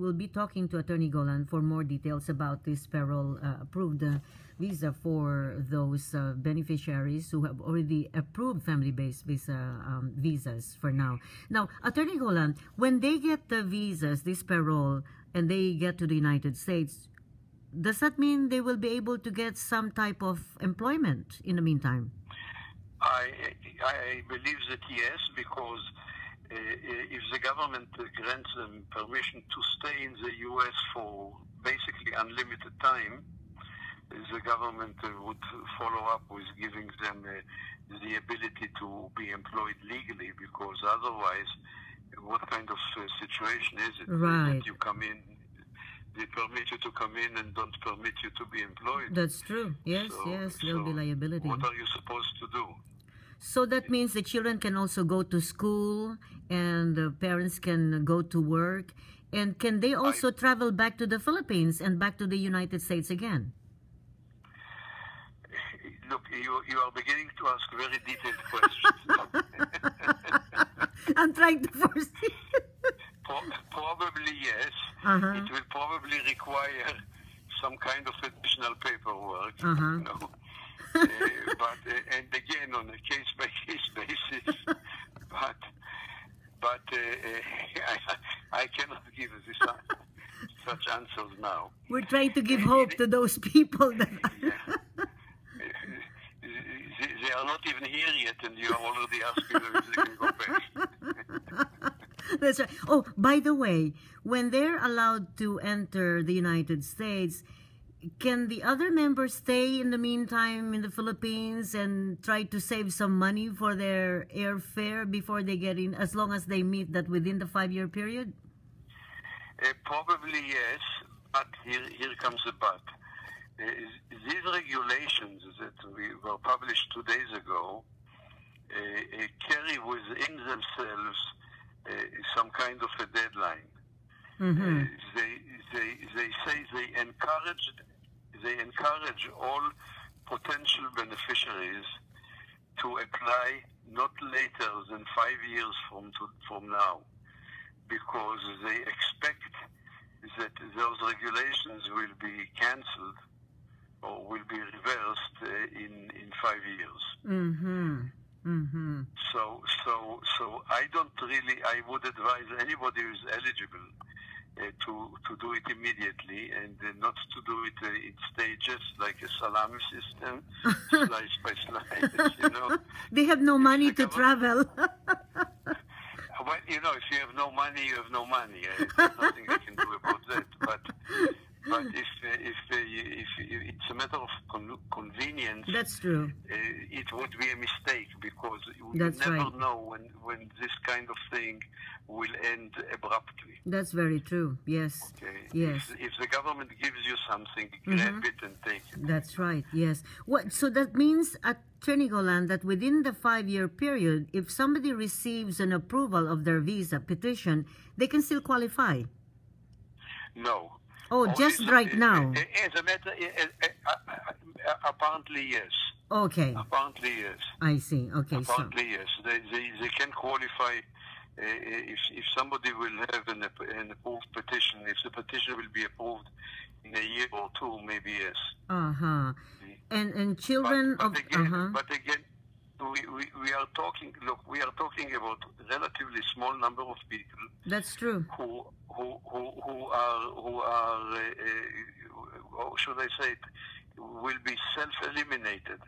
We'll be talking to Attorney Golan for more details about this parole-approved visa for those beneficiaries who have already approved family-based visas for now. Now, Attorney Golan, when they get the visas, this parole, and they get to the United States, does that mean they will be able to get some type of employment in the meantime? I believe that yes, because if the government grants them permission to stay in the U.S. for basically unlimited time, the government would follow up with giving them the ability to be employed legally, because otherwise, what kind of situation is it? Right. That you come in, they permit you to come in and don't permit you to be employed. That's true. Yes, yes, there'll be liability. What are you supposed to do? So that means the children can also go to school and the parents can go to work. And can they also travel back to the Philippines and back to the United States again? Look, you are beginning to ask very detailed questions. I'm trying to foresee. Probably yes. It will probably require some kind of additional paperwork. You know? But and again on a case-by-case basis. But I cannot give such answers now. We're trying to give hope to those people that. They are not even here yet, and you are already asking them if they can go back. That's right. Oh, by the way, when they're allowed to enter the United States, can the other members stay in the meantime in the Philippines and try to save some money for their airfare before they get in, as long as they meet that within the 5-year period? Probably yes, but here comes the but. These regulations that were published 2 days ago carry within themselves some kind of a deadline. They say they encourage all potential beneficiaries to apply not later than 5 years from now, because they expect that those regulations will be cancelled or will be reversed in 5 years. So I don't really. I would advise anybody who is eligible to do it immediately, and not to do it in stages like a salami system, slice by slice. You know, they have no money to travel. Well, you know, if you have no money, you have no money. There's nothing I can do about that. But if it's a matter of convenience, that's true. It would be a mistake, because you that's never right. know when this kind of thing will end abruptly. That's very true. Yes. Okay. Yes. If the government gives you something, grab it and take it. That's right. Yes. What? So that means, Attorney Golan, that within the 5-year period, if somebody receives an approval of their visa petition, they can still qualify. No. Oh, just right now. As a matter, apparently yes. Okay. Apparently yes. I see. Okay. Apparently yes. They can qualify if somebody will have an approved petition. If the petition will be approved in a year or two, maybe yes. And children but again, we are talking. Look, we are talking about a relatively small number of people. That's true. Who are how should I say it, will be self-eliminated.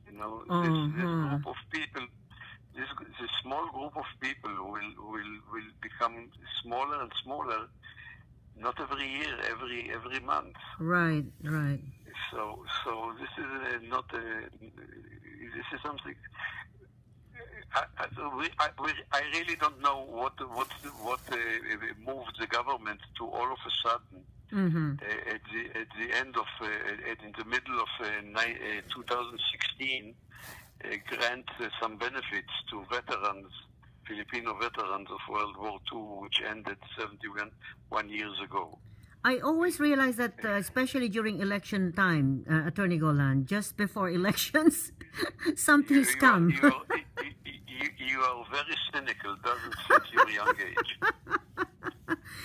You know, this group of people, this small group of people will become smaller and smaller. Not every year, every month. Right. So this is not this is something. I really don't know what moved the government to all of a sudden at the end of in the middle of 2016 grant some benefits to veterans, Filipino veterans of World War II, which ended 71 years ago. I always realize that, especially during election time, Attorney Golan, just before elections, something's come. You are very cynical, doesn't fit your young age.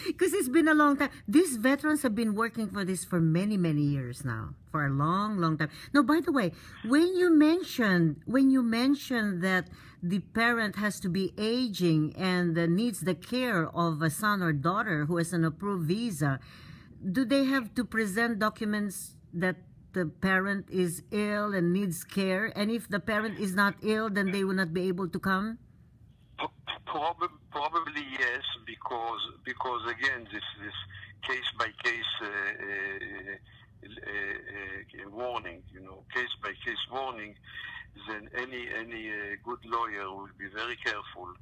Because it's been a long time. These veterans have been working for this for many, many years now, for a long, long time. No, by the way, when you mentioned that the parent has to be aging and needs the care of a son or daughter who has an approved visa, do they have to present documents that the parent is ill and needs care? And if the parent is not ill, then they will not be able to come? Probably yes, because again, this case by case warning, case by case warning. Then any good lawyer will be very careful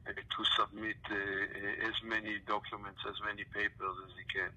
to submit as many documents, as many papers as he can.